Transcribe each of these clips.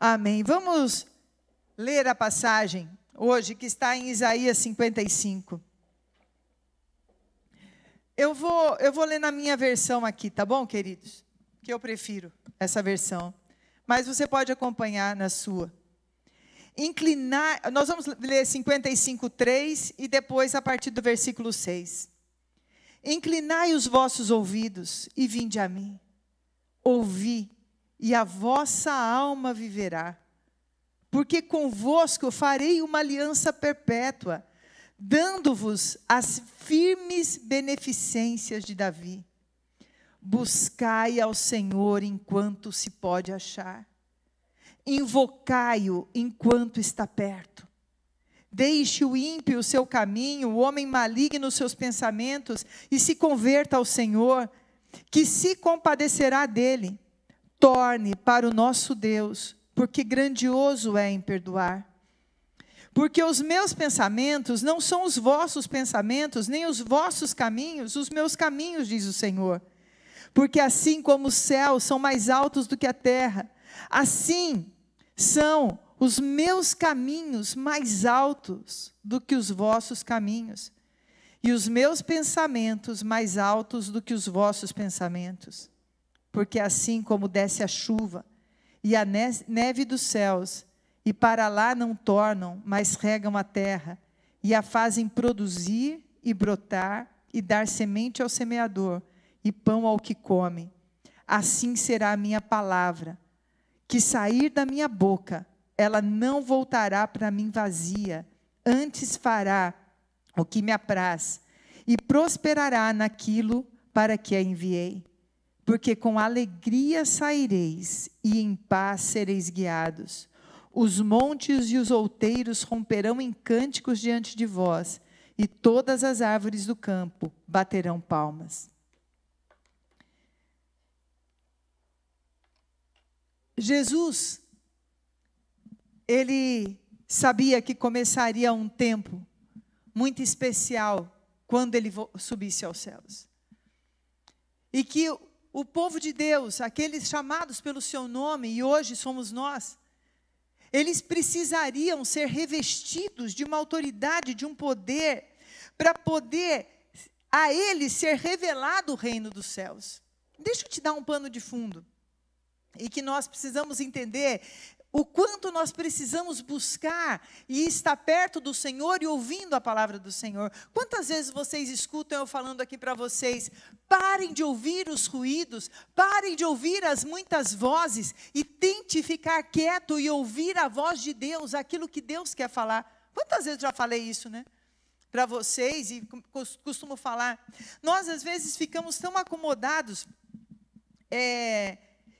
Amém. Vamos ler a passagem hoje que está em Isaías 55. Eu vou ler na minha versão aqui, tá bom, queridos? Que eu prefiro essa versão. Mas você pode acompanhar na sua. Nós vamos ler 55:3 e depois a partir do versículo 6. Inclinai os vossos ouvidos e vinde a mim. Ouvi, e a vossa alma viverá. Porque convosco farei uma aliança perpétua, dando-vos as firmes beneficências de Davi. Buscai ao Senhor enquanto se pode achar. Invocai-o enquanto está perto. Deixe o ímpio o seu caminho, o homem maligno os seus pensamentos, e se converta ao Senhor, que se compadecerá dele. Torne para o nosso Deus, porque grandioso é em perdoar. Porque os meus pensamentos não são os vossos pensamentos, nem os vossos caminhos, os meus caminhos, diz o Senhor. Porque assim como os céus são mais altos do que a terra, assim são os meus caminhos mais altos do que os vossos caminhos, e os meus pensamentos mais altos do que os vossos pensamentos. Porque assim como desce a chuva e a neve dos céus, e para lá não tornam, mas regam a terra, e a fazem produzir e brotar, e dar semente ao semeador, e pão ao que come, assim será a minha palavra, que sair da minha boca, ela não voltará para mim vazia, antes fará o que me apraz, e prosperará naquilo para que a enviei. Porque com alegria saireis, e em paz sereis guiados. Os montes e os outeiros romperão em cânticos diante de vós, e todas as árvores do campo baterão palmas. Jesus, ele sabia que começaria um tempo muito especial quando ele subisse aos céus. E que o povo de Deus, aqueles chamados pelo seu nome, e hoje somos nós, eles precisariam ser revestidos de uma autoridade, de um poder, para poder a eles ser revelado o reino dos céus. Deixa eu te dar um pano de fundo. E que nós precisamos entender o quanto nós precisamos buscar e estar perto do Senhor e ouvindo a palavra do Senhor. Quantas vezes vocês escutam eu falando aqui para vocês, parem de ouvir os ruídos, parem de ouvir as muitas vozes e tente ficar quieto e ouvir a voz de Deus, aquilo que Deus quer falar. Quantas vezes eu já falei isso, né? Para vocês, e costumo falar. Nós às vezes ficamos tão acomodados,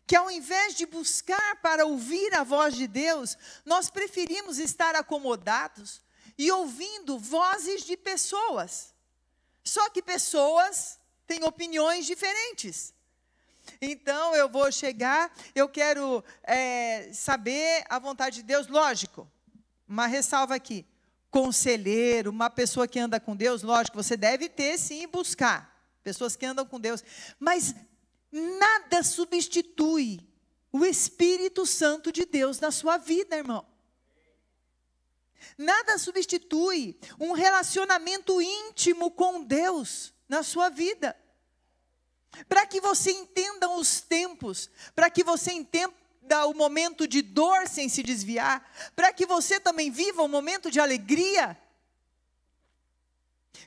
que ao invés de buscar para ouvir a voz de Deus, nós preferimos estar acomodados e ouvindo vozes de pessoas. Só que pessoas têm opiniões diferentes. Então eu vou chegar, eu quero saber a vontade de Deus, lógico, uma ressalva aqui. Conselheiro, uma pessoa que anda com Deus, lógico, você deve ter sim buscar, pessoas que andam com Deus, mas nada substitui o Espírito Santo de Deus na sua vida, irmão. Nada substitui um relacionamento íntimo com Deus na sua vida. Para que você entenda os tempos, para que você entenda o momento de dor sem se desviar, para que você também viva um momento de alegria.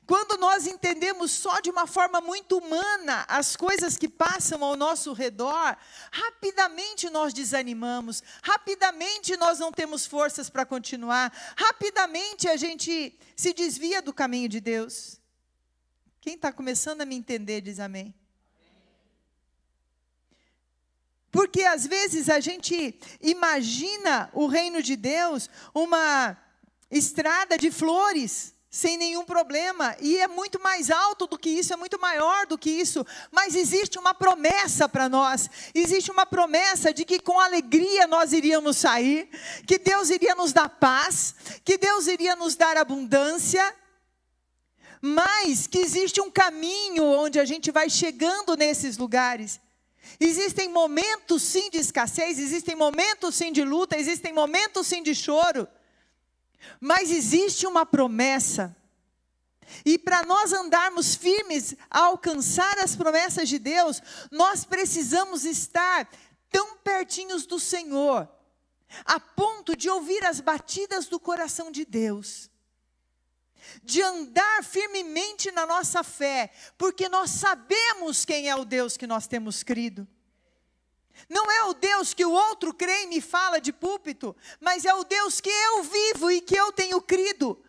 Quando nós entendemos só de uma forma muito humana as coisas que passam ao nosso redor, rapidamente nós desanimamos, rapidamente nós não temos forças para continuar, rapidamente a gente se desvia do caminho de Deus. Quem está começando a me entender, diz amém. Porque às vezes a gente imagina o reino de Deus uma estrada de flores, sem nenhum problema, e é muito mais alto do que isso, é muito maior do que isso, mas existe uma promessa para nós, existe uma promessa de que com alegria nós iríamos sair, que Deus iria nos dar paz, que Deus iria nos dar abundância, mas que existe um caminho onde a gente vai chegando nesses lugares, Existem momentos sim de escassez, existem momentos sim de luta, existem momentos sim de choro. Mas existe uma promessa. E para nós andarmos firmes a alcançar as promessas de Deus, nós precisamos estar tão pertinhos do Senhor, a ponto de ouvir as batidas do coração de Deus, de andar firmemente na nossa fé, porque nós sabemos quem é o Deus que nós temos crido. Não é o Deus que o outro crê e me fala de púlpito, mas é o Deus que eu vivo e que eu tenho crido.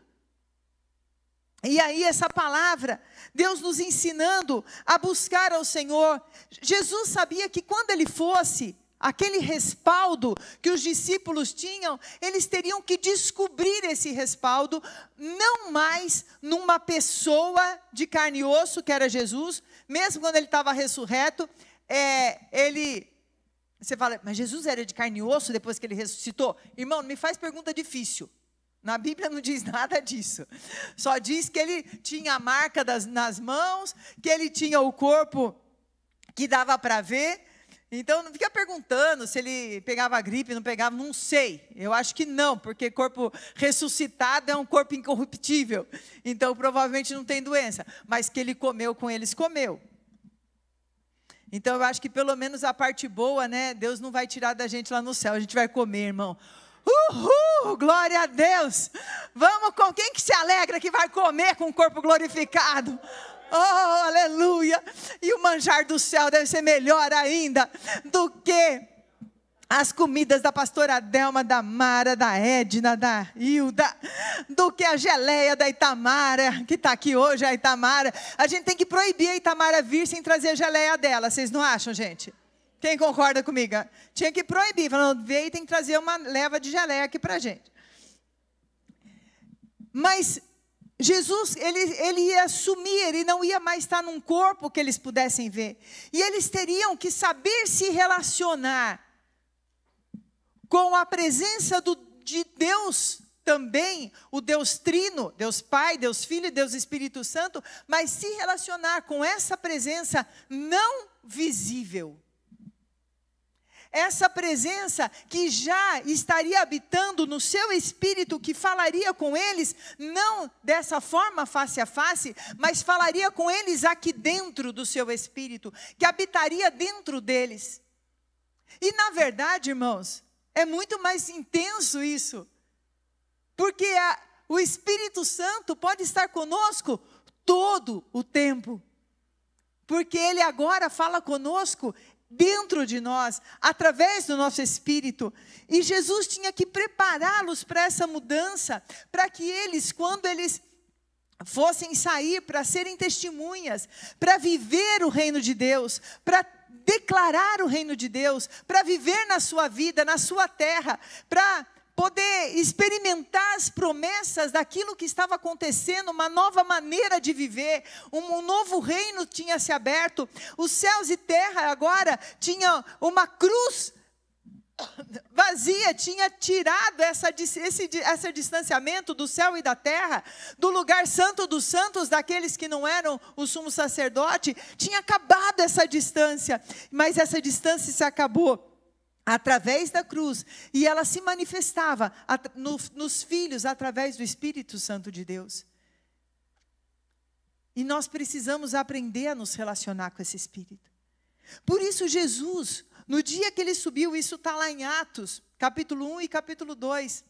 E aí essa palavra, Deus nos ensinando a buscar ao Senhor. Jesus sabia que quando ele fosse, aquele respaldo que os discípulos tinham, eles teriam que descobrir esse respaldo, não mais numa pessoa de carne e osso, que era Jesus, mesmo quando ele estava ressurreto, você fala, mas Jesus era de carne e osso depois que ele ressuscitou? Irmão, não me faz pergunta difícil. Na Bíblia não diz nada disso. Só diz que ele tinha a marca nas mãos, que ele tinha o corpo que dava para ver. Então não fica perguntando se ele pegava gripe, não pegava, não sei. Eu acho que não, porque corpo ressuscitado é um corpo incorruptível. Então provavelmente não tem doença. Mas que ele comeu com eles, comeu. Então eu acho que pelo menos a parte boa, né? Deus não vai tirar da gente lá no céu. A gente vai comer, irmão. Uhul, glória a Deus. Vamos com quem que se alegra que vai comer com o corpo glorificado? Oh, aleluia. E o manjar do céu deve ser melhor ainda do que as comidas da pastora Delma, da Mara, da Edna, da Hilda, do que a geleia da Itamara, que está aqui hoje, a Itamara. A gente tem que proibir a Itamara vir sem trazer a geleia dela, vocês não acham, gente? Quem concorda comigo? Tinha que proibir, falando, veio e tem que trazer uma leva de geleia aqui para a gente. Mas Jesus, ele ia assumir, ele não ia mais estar num corpo que eles pudessem ver. E eles teriam que saber se relacionar com a presença de Deus também, o Deus Trino, Deus Pai, Deus Filho e Deus Espírito Santo, mas se relacionar com essa presença não visível. Essa presença que já estaria habitando no seu espírito, que falaria com eles, não dessa forma face a face, mas falaria com eles aqui dentro do seu espírito, que habitaria dentro deles. E na verdade, irmãos, é muito mais intenso isso, porque o Espírito Santo pode estar conosco todo o tempo, porque Ele agora fala conosco dentro de nós, através do nosso espírito. E Jesus tinha que prepará-los para essa mudança, para que eles, quando eles fossem sair para serem testemunhas, para viver o reino de Deus, para declarar o reino de Deus, para viver na sua vida, na sua terra, para poder experimentar as promessas daquilo que estava acontecendo, uma nova maneira de viver, um novo reino tinha se aberto, os céus e terra agora tinham uma cruz vazia, tinha tirado esse distanciamento do céu e da terra, do lugar santo dos santos, daqueles que não eram o sumo sacerdote, tinha acabado essa distância, mas essa distância se acabou através da cruz, e ela se manifestava nos filhos através do Espírito Santo de Deus. E nós precisamos aprender a nos relacionar com esse Espírito. Por isso Jesus, no dia que ele subiu, isso está lá em Atos, capítulo 1 e capítulo 2.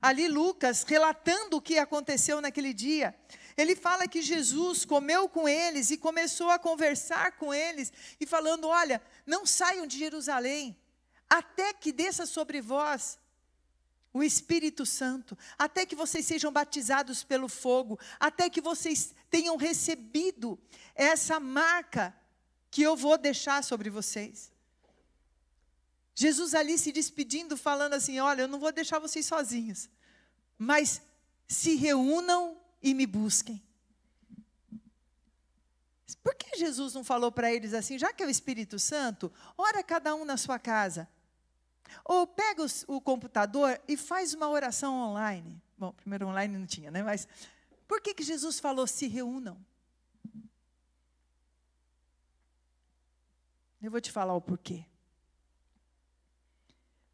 Ali Lucas, relatando o que aconteceu naquele dia, ele fala que Jesus comeu com eles e começou a conversar com eles, e falando, olha, não saiam de Jerusalém, até que desça sobre vós o Espírito Santo, até que vocês sejam batizados pelo fogo, até que vocês tenham recebido essa marca que eu vou deixar sobre vocês. Jesus ali se despedindo, falando assim, olha, eu não vou deixar vocês sozinhos, mas se reúnam e me busquem. Por que Jesus não falou para eles assim, já que é o Espírito Santo, ora cada um na sua casa, ou pega o computador e faz uma oração online. Bom, primeiro online não tinha, né? Mas por que Jesus falou se reúnam? Eu vou te falar o porquê.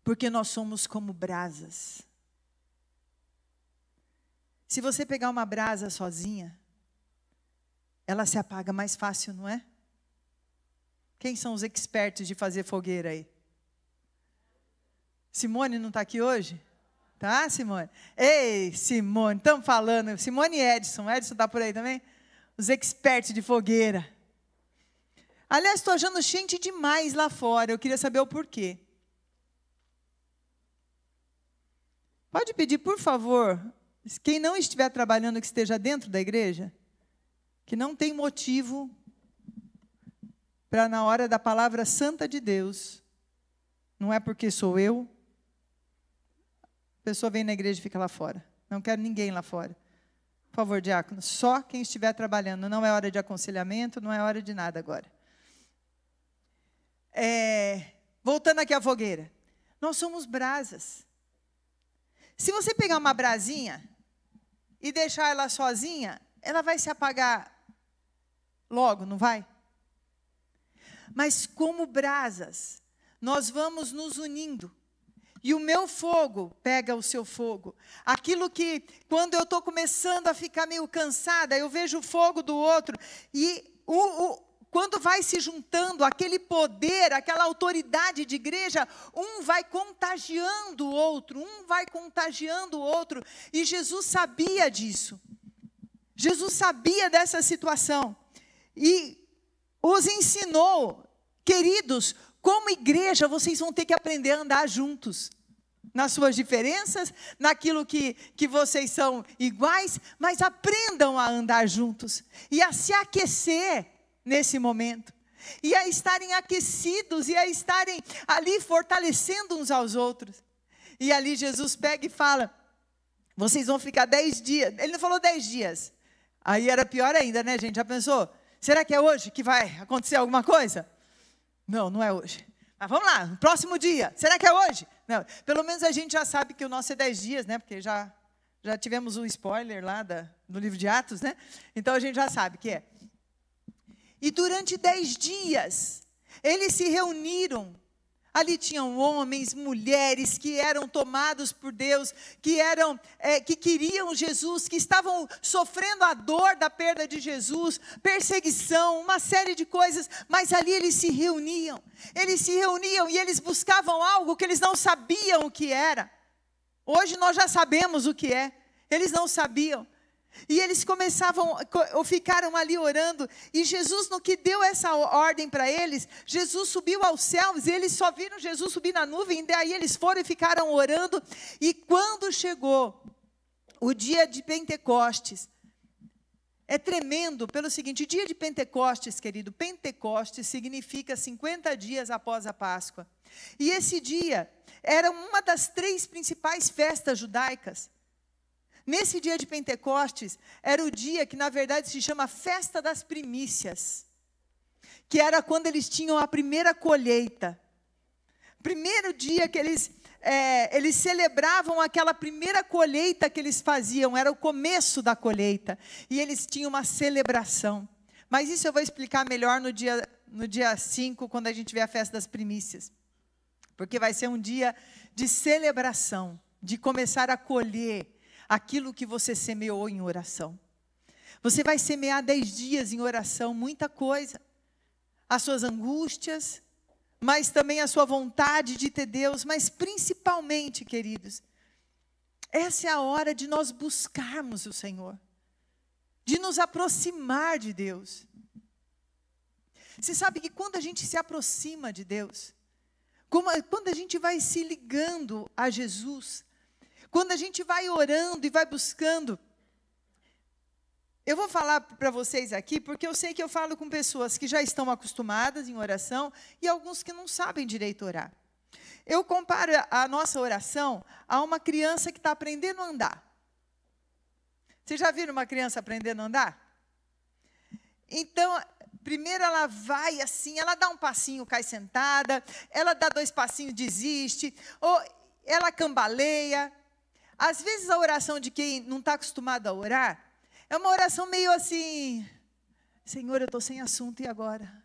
Porque nós somos como brasas. Se você pegar uma brasa sozinha, ela se apaga mais fácil, não é? Quem são os expertos de fazer fogueira aí? Simone não está aqui hoje? Tá, Simone? Ei, Simone, estamos falando. Simone e Edson. Edson está por aí também? Os expertos de fogueira. Aliás, estou achando gente demais lá fora. Eu queria saber o porquê. Pode pedir, por favor, quem não estiver trabalhando, que esteja dentro da igreja, que não tem motivo para, na hora da palavra santa de Deus, não é porque sou eu, a pessoa vem na igreja e fica lá fora. Não quero ninguém lá fora. Por favor, diácono, só quem estiver trabalhando. Não é hora de aconselhamento, não é hora de nada agora. Voltando aqui à fogueira. Nós somos brasas. Se você pegar uma brasinha e deixar ela sozinha, ela vai se apagar logo, não vai? Mas como brasas, nós vamos nos unindo. E o meu fogo pega o seu fogo. Aquilo que, quando eu estou começando a ficar meio cansada, eu vejo o fogo do outro. E quando vai se juntando aquele poder, aquela autoridade de igreja, um vai contagiando o outro, E Jesus sabia disso. Jesus sabia dessa situação. E os ensinou, queridos, como igreja, vocês vão ter que aprender a andar juntos. Nas suas diferenças, naquilo que vocês são iguais, mas aprendam a andar juntos. E a se aquecer nesse momento. E a estarem aquecidos, e a estarem ali fortalecendo uns aos outros. E ali Jesus pega e fala, vocês vão ficar 10 dias. Ele não falou 10 dias. Aí era pior ainda, né, gente? Já pensou? Será que é hoje que vai acontecer alguma coisa? Não, não é hoje. Mas vamos lá, no próximo dia. Será que é hoje? Não, pelo menos a gente já sabe que o nosso é 10 dias, né? Porque já tivemos um spoiler lá no livro de Atos, né? Então a gente já sabe que é. E durante 10 dias, eles se reuniram. Ali tinham homens, mulheres que eram tomados por Deus, que queriam Jesus, que estavam sofrendo a dor da perda de Jesus, perseguição, uma série de coisas, mas ali eles se reuniam e eles buscavam algo que eles não sabiam o que era. Hoje nós já sabemos o que é, eles não sabiam. E eles ficaram ali orando, e Jesus, no que deu essa ordem para eles, Jesus subiu aos céus, e eles só viram Jesus subir na nuvem, e daí eles foram e ficaram orando, e quando chegou o dia de Pentecostes, é tremendo pelo seguinte, dia de Pentecostes, querido, Pentecostes significa 50 dias após a Páscoa, e esse dia era uma das 3 principais festas judaicas. Nesse dia de Pentecostes, era o dia que, na verdade, se chama Festa das Primícias, que era quando eles tinham a primeira colheita. Primeiro dia que eles celebravam aquela primeira colheita que eles faziam, era o começo da colheita, e eles tinham uma celebração. Mas isso eu vou explicar melhor no dia 5, quando a gente vê a Festa das Primícias, porque vai ser um dia de celebração, de começar a colher aquilo que você semeou em oração. Você vai semear 10 dias em oração, muita coisa. As suas angústias, mas também a sua vontade de ter Deus, mas principalmente, queridos, essa é a hora de nós buscarmos o Senhor, de nos aproximar de Deus. Você sabe que quando a gente se aproxima de Deus, quando a gente vai se ligando a Jesus, quando a gente vai orando e vai buscando, eu vou falar para vocês aqui, porque eu sei que eu falo com pessoas que já estão acostumadas em oração e alguns que não sabem direito orar. Eu comparo a nossa oração a uma criança que está aprendendo a andar. Vocês já viram uma criança aprendendo a andar? Então, primeiro ela vai assim, ela dá um passinho, cai sentada, ela dá 2 passinhos, desiste, ou ela cambaleia. Às vezes a oração de quem não está acostumado a orar, é uma oração meio assim, Senhor, eu estou sem assunto, e agora?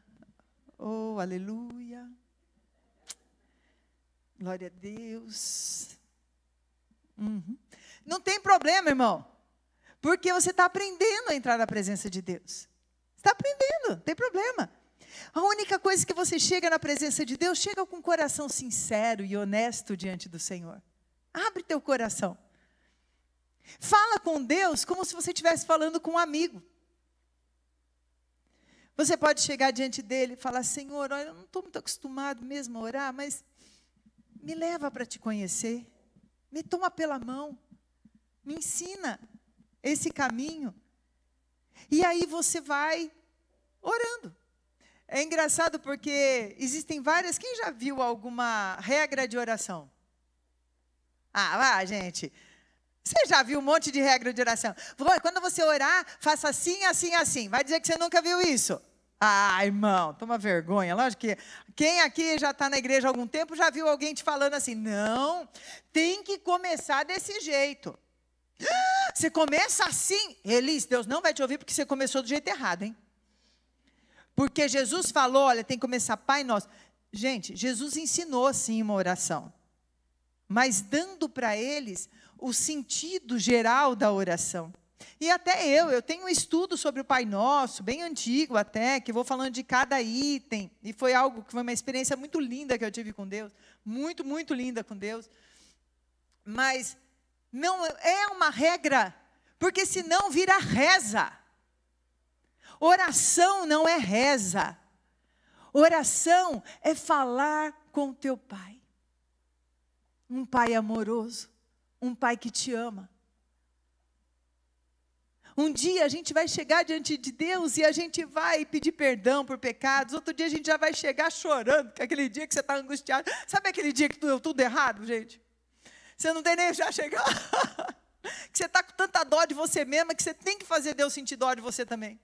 Oh, aleluia. Glória a Deus. Não tem problema, irmão. Porque você está aprendendo a entrar na presença de Deus. Está aprendendo, não tem problema. A única coisa que você chega na presença de Deus, chega com um coração sincero e honesto diante do Senhor. Abre teu coração. Fala com Deus como se você estivesse falando com um amigo. Você pode chegar diante dele e falar: Senhor, olha, eu não estou muito acostumado mesmo a orar, mas me leva para te conhecer. Me toma pela mão. Me ensina esse caminho. E aí você vai orando. É engraçado porque existem várias... Quem já viu alguma regra de oração? Gente. Você já viu um monte de regra de oração? Quando você orar, faça assim, assim, assim. Vai dizer que você nunca viu isso? Irmão, toma vergonha. Lógico que quem aqui já está na igreja há algum tempo já viu alguém te falando assim: não, tem que começar desse jeito. Você começa assim. Elis, Deus não vai te ouvir porque você começou do jeito errado, hein? Porque Jesus falou, olha, tem que começar Pai Nosso. Gente, Jesus ensinou sim uma oração, mas dando para eles o sentido geral da oração. E até eu tenho um estudo sobre o Pai Nosso, bem antigo até, que vou falando de cada item, e foi uma experiência muito linda que eu tive com Deus, muito, muito linda com Deus, mas não é uma regra, porque senão vira reza. Oração não é reza. Oração é falar com o teu Pai. Um Pai amoroso, um Pai que te ama. Um dia a gente vai chegar diante de Deus e a gente vai pedir perdão por pecados. Outro dia a gente já vai chegar chorando, que é aquele dia que você está angustiado. Sabe aquele dia que deu tudo errado, gente? Você não tem nem já chegar. Que você está com tanta dó de você mesma que você tem que fazer Deus sentir dó de você também.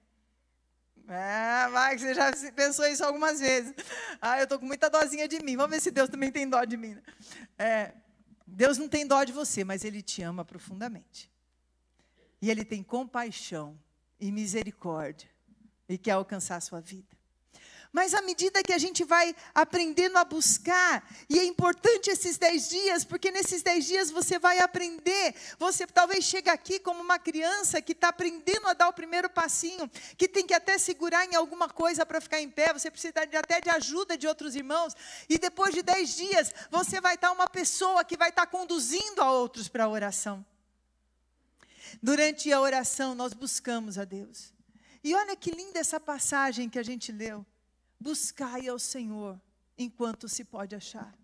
Vai que você já pensou isso algumas vezes. Eu estou com muita dózinha de mim. Vamos ver se Deus também tem dó de mim. Deus não tem dó de você, mas Ele te ama profundamente. E Ele tem compaixão e misericórdia. E quer alcançar a sua vida. Mas à medida que a gente vai aprendendo a buscar, e é importante esses 10 dias, porque nesses 10 dias você vai aprender. Você talvez chegue aqui como uma criança que está aprendendo a dar o primeiro passinho, que tem que até segurar em alguma coisa para ficar em pé, você precisa até de ajuda de outros irmãos, e depois de 10 dias, você vai estar uma pessoa que vai estar conduzindo a outros para a oração. Durante a oração, nós buscamos a Deus. E olha que linda essa passagem que a gente leu. Buscai ao Senhor enquanto se pode achar.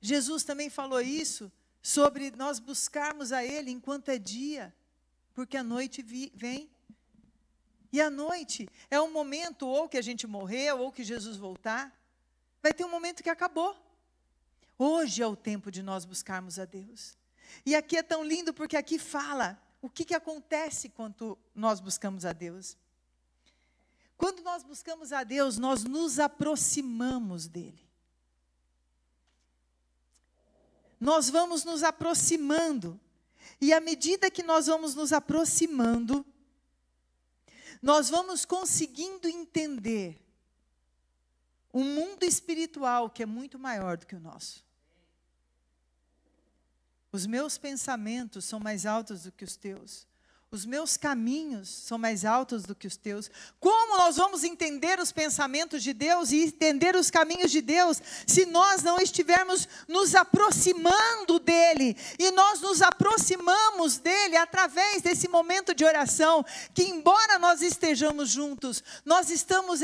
Jesus também falou isso, sobre nós buscarmos a Ele enquanto é dia, porque a noite vem. E a noite é um momento ou que a gente morreu, ou que Jesus voltar. Vai ter um momento que acabou. Hoje é o tempo de nós buscarmos a Deus. E aqui é tão lindo porque aqui fala o que acontece quando nós buscamos a Deus. Quando nós buscamos a Deus, nós nos aproximamos dEle. Nós vamos nos aproximando. E à medida que nós vamos nos aproximando, nós vamos conseguindo entender um mundo espiritual que é muito maior do que o nosso. Os meus pensamentos são mais altos do que os teus. Os meus caminhos são mais altos do que os teus. Como nós vamos entender os pensamentos de Deus e entender os caminhos de Deus, se nós não estivermos nos aproximando dEle? E nós nos aproximamos dEle através desse momento de oração, que embora nós estejamos juntos, nós estamos,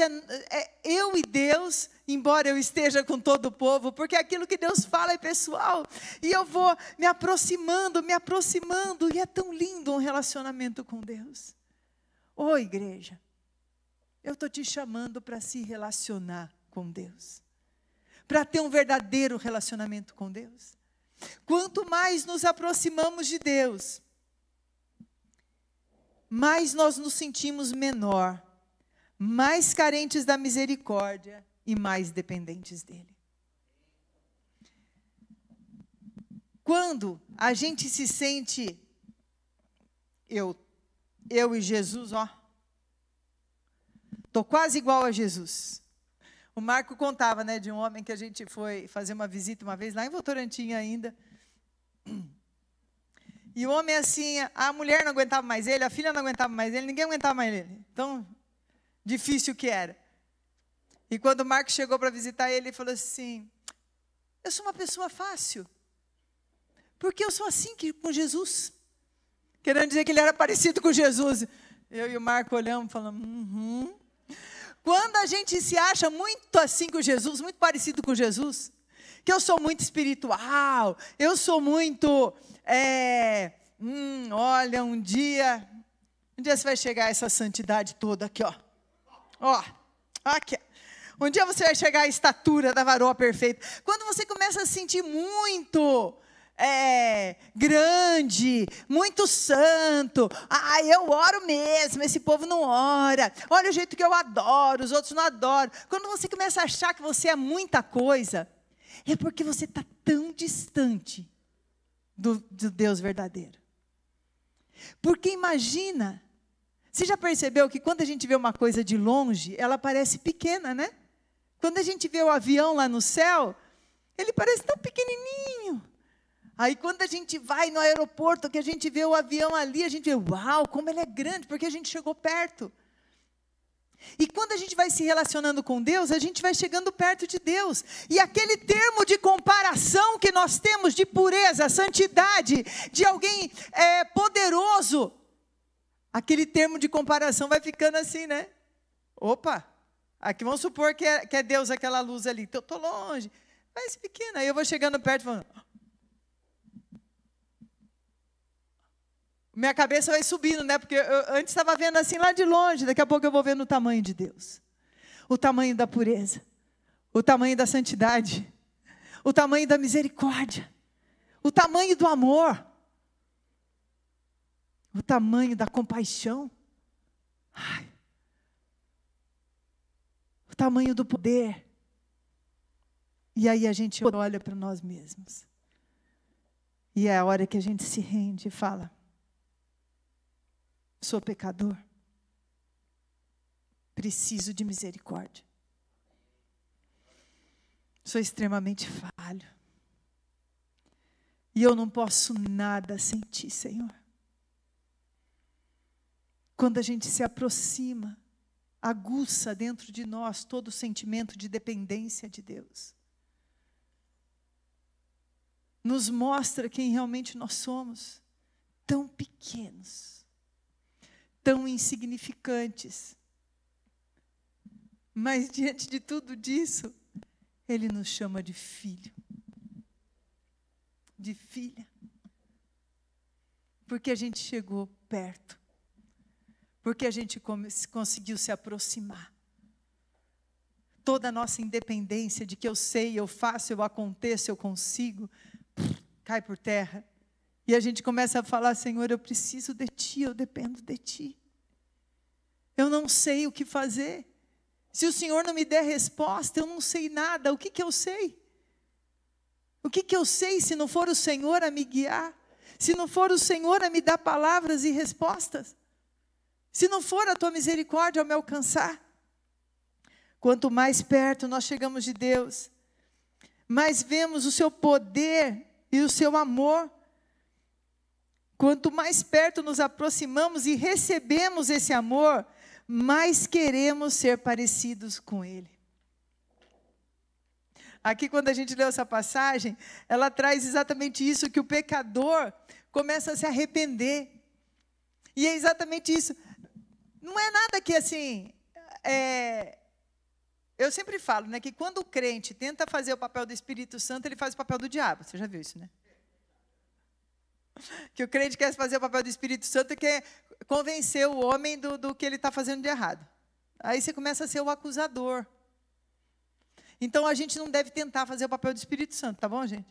eu e Deus, embora eu esteja com todo o povo, porque aquilo que Deus fala é pessoal, e eu vou me aproximando, e é tão lindo um relacionamento com Deus. Ô igreja, eu estou te chamando para se relacionar com Deus, para ter um verdadeiro relacionamento com Deus. Quanto mais nos aproximamos de Deus, mais nós nos sentimos menor, mais carentes da misericórdia, e mais dependentes dEle. Quando a gente se sente, eu e Jesus, Estou quase igual a Jesus. O Marco contava, né, de um homem que a gente foi fazer uma visita uma vez, lá em Votorantim ainda. E o homem assim, a mulher não aguentava mais ele, a filha não aguentava mais ele, ninguém aguentava mais ele. Tão difícil que era. E quando o Marco chegou para visitar ele, ele falou assim, eu sou uma pessoa fácil, porque eu sou assim com Jesus. Querendo dizer que ele era parecido com Jesus. Eu e o Marco olhamos e falamos, Quando a gente se acha muito assim com Jesus, muito parecido com Jesus, que eu sou muito espiritual, eu sou muito, olha, um dia você vai chegar a essa santidade toda aqui, ó, aqui, um dia você vai chegar à estatura da varoa perfeita. Quando você começa a sentir muito grande, muito santo, eu oro mesmo, esse povo não ora, olha o jeito que eu adoro, os outros não adoram. Quando você começa a achar que você é muita coisa, é porque você está tão distante do Deus verdadeiro. Porque imagina, você já percebeu que quando a gente vê uma coisa de longe, ela parece pequena, né? Quando a gente vê o avião lá no céu, ele parece tão pequenininho. Aí quando a gente vai no aeroporto, que a gente vê o avião ali, a gente vê, uau, como ele é grande, porque a gente chegou perto. E quando a gente vai se relacionando com Deus, a gente vai chegando perto de Deus. E aquele termo de comparação que nós temos de pureza, santidade, de alguém poderoso, aquele termo de comparação vai ficando assim, né? Opa, aqui vamos supor que é Deus aquela luz ali. Estou longe, mas pequena. Aí eu vou chegando perto e falando... Minha cabeça vai subindo, né? Porque eu antes estava vendo assim lá de longe, daqui a pouco eu vou vendo o tamanho de Deus. O tamanho da pureza. O tamanho da santidade. O tamanho da misericórdia. O tamanho do amor. O tamanho da compaixão. O tamanho do poder. E aí a gente olha para nós mesmos. E é a hora que a gente se rende e fala... Sou pecador, preciso de misericórdia, sou extremamente falho, e eu não posso nada sem Ti, Senhor. Quando a gente se aproxima, aguça dentro de nós todo o sentimento de dependência de Deus, nos mostra quem realmente nós somos, tão pequenos, tão insignificantes, mas diante de tudo disso, Ele nos chama de filho, de filha, porque a gente chegou perto, porque a gente conseguiu se aproximar. Toda a nossa independência de que eu sei, eu faço, eu aconteço, eu consigo, cai por terra. E a gente começa a falar, Senhor, eu preciso de Ti, eu dependo de Ti. Eu não sei o que fazer. Se o Senhor não me der resposta, eu não sei nada. O que eu sei? O que eu sei se não for o Senhor a me guiar? Se não for o Senhor a me dar palavras e respostas? Se não for a Tua misericórdia a me alcançar? Quanto mais perto nós chegamos de Deus, mais vemos o Seu poder e o Seu amor. Quanto mais perto nos aproximamos e recebemos esse amor, mais queremos ser parecidos com Ele. Aqui, quando a gente lê essa passagem, ela traz exatamente isso, que o pecador começa a se arrepender. E é exatamente isso. Não é nada que assim... Eu sempre falo, né, que quando o crente tenta fazer o papel do Espírito Santo, ele faz o papel do diabo. Você já viu isso, né? Que o crente quer fazer o papel do Espírito Santo e quer convencer o homem do que ele está fazendo de errado. Aí você começa a ser o acusador. Então a gente não deve tentar fazer o papel do Espírito Santo, tá bom, gente?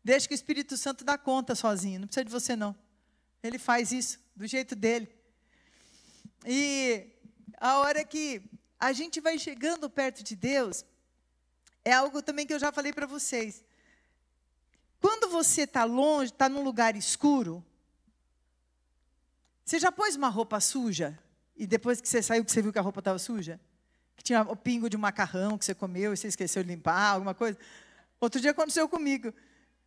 Deixa que o Espírito Santo dá conta sozinho, não precisa de você não. Ele faz isso do jeito dele. E a hora que a gente vai chegando perto de Deus, é algo também que eu já falei para vocês. Quando você está longe, está num lugar escuro, você já pôs uma roupa suja E depois que você saiu, que você viu que a roupa estava suja? Que tinha o pingo de macarrão que você comeu e você esqueceu de limpar, alguma coisa? Outro dia aconteceu comigo.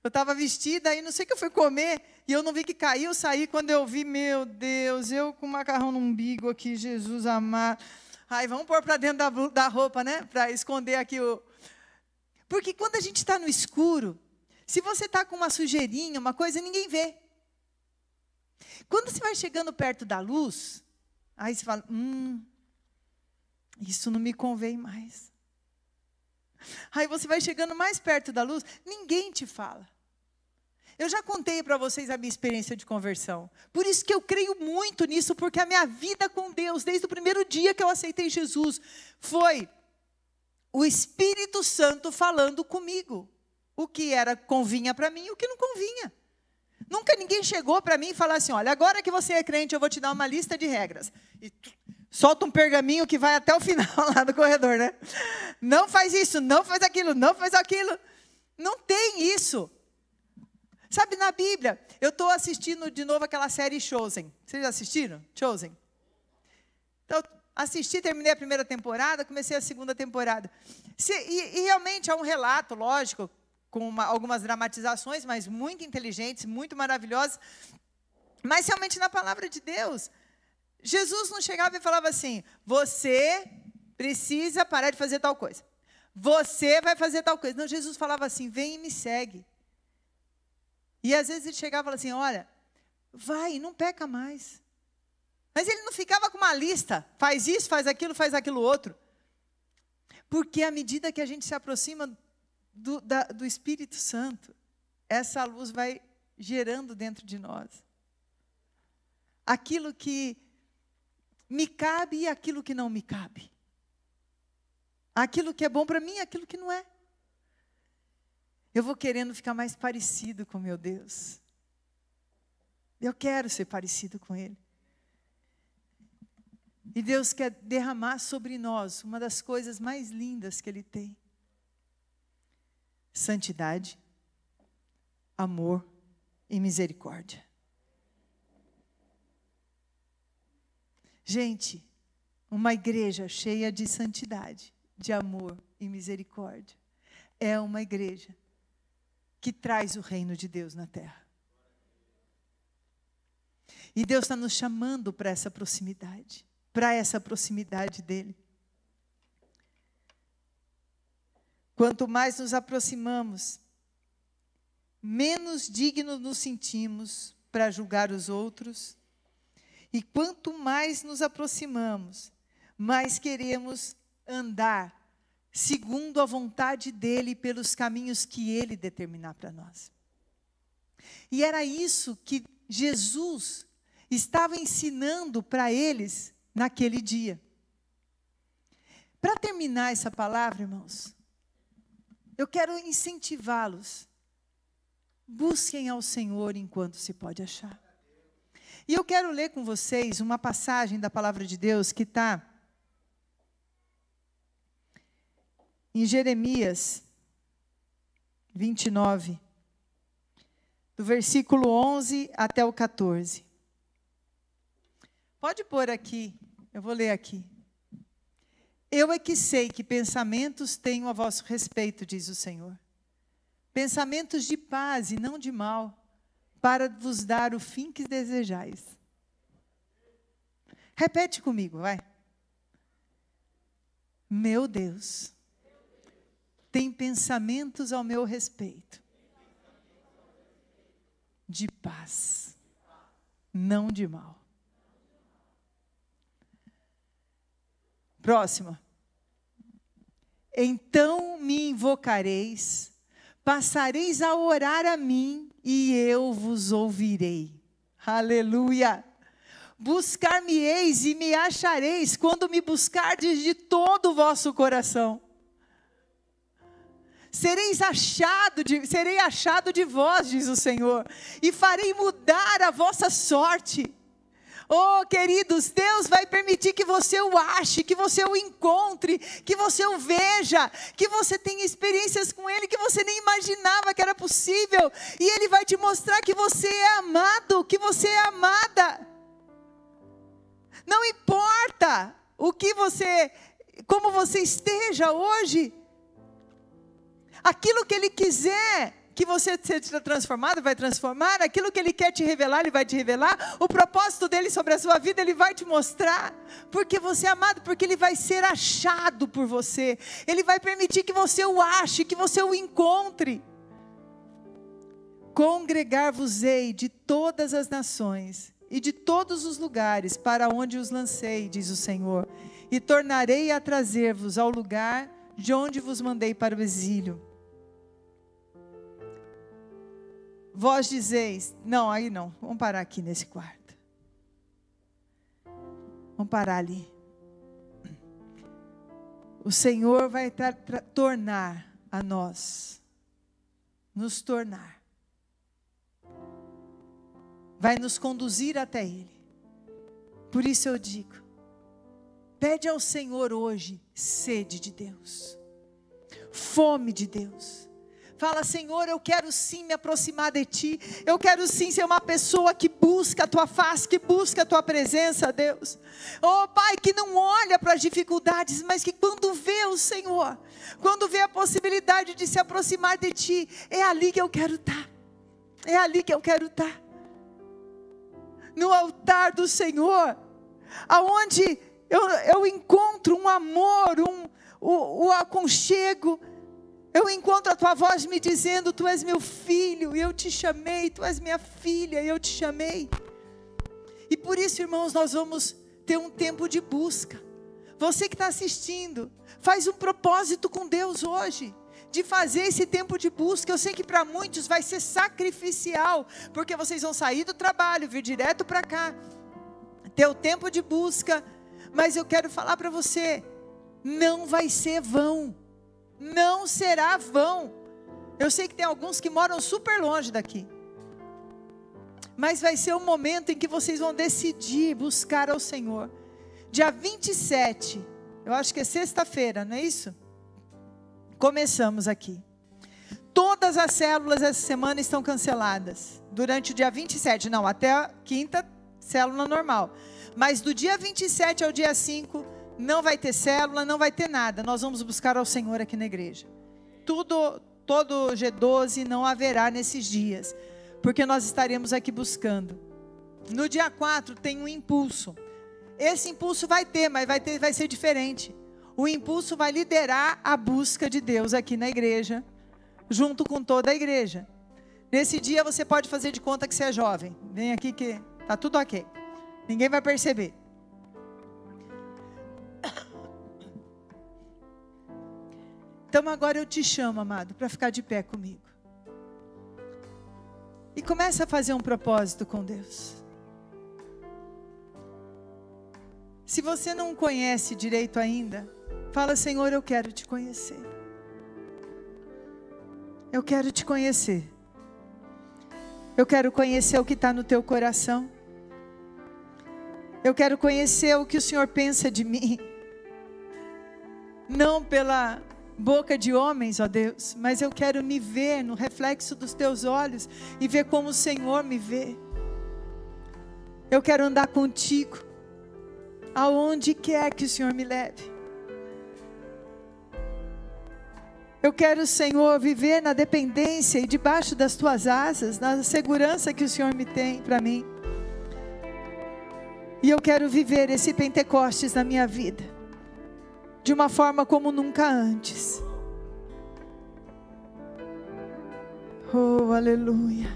Eu estava vestida e não sei o que eu fui comer, e eu não vi que caiu, saí, quando eu vi, meu Deus, eu com macarrão no umbigo aqui, Jesus amado. Ai, vamos pôr para dentro da roupa, né? Para esconder aqui o... Porque quando a gente está no escuro, se você está com uma sujeirinha, uma coisa, ninguém vê. Quando você vai chegando perto da luz, aí você fala, isso não me convém mais. Aí você vai chegando mais perto da luz, ninguém te fala. Eu já contei para vocês a minha experiência de conversão. Por isso que eu creio muito nisso, porque a minha vida com Deus, desde o primeiro dia que eu aceitei Jesus, foi o Espírito Santo falando comigo. O que convinha para mim e o que não convinha. Nunca ninguém chegou para mim e falou assim, olha, agora que você é crente, eu vou te dar uma lista de regras. E solta um pergaminho que vai até o final lá do corredor, né? Não faz isso, não faz aquilo, não faz aquilo. Não tem isso. Sabe, na Bíblia, eu estou assistindo de novo aquela série Chosen. Vocês já assistiram? Chosen. Então, assisti, terminei a primeira temporada, comecei a segunda temporada. E realmente é um relato, lógico, com algumas dramatizações, mas muito inteligentes, muito maravilhosas. Mas realmente na palavra de Deus, Jesus não chegava e falava assim, você precisa parar de fazer tal coisa. Você vai fazer tal coisa. Não, Jesus falava assim, vem e me segue. E às vezes ele chegava e falava assim, olha, vai, não peca mais. Mas ele não ficava com uma lista, faz isso, faz aquilo outro. Porque à medida que a gente se aproxima do Espírito Santo, essa luz vai gerando dentro de nós. Aquilo que me cabe e aquilo que não me cabe. Aquilo que é bom para mim e aquilo que não é. Eu vou querendo ficar mais parecido com meu Deus. Eu quero ser parecido com Ele. E Deus quer derramar sobre nós uma das coisas mais lindas que Ele tem. Santidade, amor e misericórdia. Gente, uma igreja cheia de santidade, de amor e misericórdia, é uma igreja que traz o reino de Deus na terra. E Deus está nos chamando para essa proximidade dEle. Quanto mais nos aproximamos, menos dignos nos sentimos para julgar os outros. E quanto mais nos aproximamos, mais queremos andar segundo a vontade dEle, pelos caminhos que Ele determinar para nós. E era isso que Jesus estava ensinando para eles naquele dia. Para terminar essa palavra, irmãos, eu quero incentivá-los. Busquem ao Senhor enquanto se pode achar. E eu quero ler com vocês uma passagem da palavra de Deus que está em Jeremias 29, do versículo 11 até o 14. Pode pôr aqui, eu vou ler aqui. Eu é que sei que pensamentos tenho a vosso respeito, diz o Senhor. Pensamentos de paz e não de mal, para vos dar o fim que desejais. Repete comigo, vai. Meu Deus tem pensamentos ao meu respeito, de paz, não de mal. Próxima. Então me invocareis, passareis a orar a mim, e eu vos ouvirei. Aleluia! Buscar-me-eis e me achareis, quando me buscardes de todo o vosso coração. Serei achado de vós, diz o Senhor, e farei mudar a vossa sorte. Oh, queridos, Deus vai permitir que você o ache, que você o encontre, que você o veja, que você tenha experiências com Ele que você nem imaginava que era possível. E Ele vai te mostrar que você é amado, que você é amada. Não importa como você esteja hoje, aquilo que Ele quiser que você seja transformado, vai transformar. Aquilo que Ele quer te revelar, Ele vai te revelar. O propósito dEle sobre a sua vida, Ele vai te mostrar. Porque você é amado, porque Ele vai ser achado por você. Ele vai permitir que você o ache, que você o encontre. Congregar-vos-ei de todas as nações e de todos os lugares para onde os lancei, diz o Senhor. E tornarei a trazer-vos ao lugar de onde vos mandei para o exílio. Vós dizeis, não, aí não, vamos parar aqui nesse quarto. Vamos parar ali. O Senhor vai tornar a nós, nos tornar. Vai nos conduzir até Ele. Por isso eu digo, pede ao Senhor hoje sede de Deus, fome de Deus. Fala, Senhor, eu quero sim me aproximar de Ti. Eu quero sim ser uma pessoa que busca a Tua face, que busca a Tua presença, Deus. Oh, Pai, que não olha para as dificuldades, mas que quando vê o Senhor, quando vê a possibilidade de se aproximar de Ti, é ali que eu quero estar. É ali que eu quero estar. No altar do Senhor, aonde eu encontro um amor, o aconchego. Eu encontro a Tua voz me dizendo, Tu és meu filho, e eu te chamei. Tu és minha filha, e eu te chamei. E por isso, irmãos, nós vamos ter um tempo de busca. Você que está assistindo, faz um propósito com Deus hoje, de fazer esse tempo de busca. Eu sei que para muitos vai ser sacrificial, porque vocês vão sair do trabalho, vir direto para cá, ter o tempo de busca. Mas eu quero falar para você, não vai ser vão. Não será vão. Eu sei que tem alguns que moram super longe daqui, mas vai ser o momento em que vocês vão decidir buscar ao Senhor. Dia 27, eu acho que é sexta-feira, não é isso? Começamos aqui. Todas as células essa semana estão canceladas. Durante o dia 27, não, até a quinta, célula normal. Mas do dia 27 ao dia 5, não vai ter célula, não vai ter nada. Nós vamos buscar ao Senhor aqui na igreja. Todo G12 não haverá nesses dias, porque nós estaremos aqui buscando. No dia 4 tem um impulso. Esse impulso vai ter, mas vai ser diferente. O impulso vai liderar a busca de Deus aqui na igreja, junto com toda a igreja. Nesse dia você pode fazer de conta que você é jovem. Vem aqui que está tudo ok. Ninguém vai perceber. Então agora eu te chamo, amado, para ficar de pé comigo. E começa a fazer um propósito com Deus. Se você não conhece direito ainda, fala, Senhor, eu quero te conhecer. Eu quero te conhecer. Eu quero conhecer o que está no teu coração. Eu quero conhecer o que o Senhor pensa de mim. Não pela boca de homens, ó Deus, mas eu quero me ver no reflexo dos teus olhos e ver como o Senhor me vê. Eu quero andar contigo aonde quer que o Senhor me leve. Eu quero, Senhor, viver na dependência e debaixo das tuas asas, na segurança que o Senhor me tem para mim. E eu quero viver esse Pentecostes na minha vida de uma forma como nunca antes. Oh, aleluia.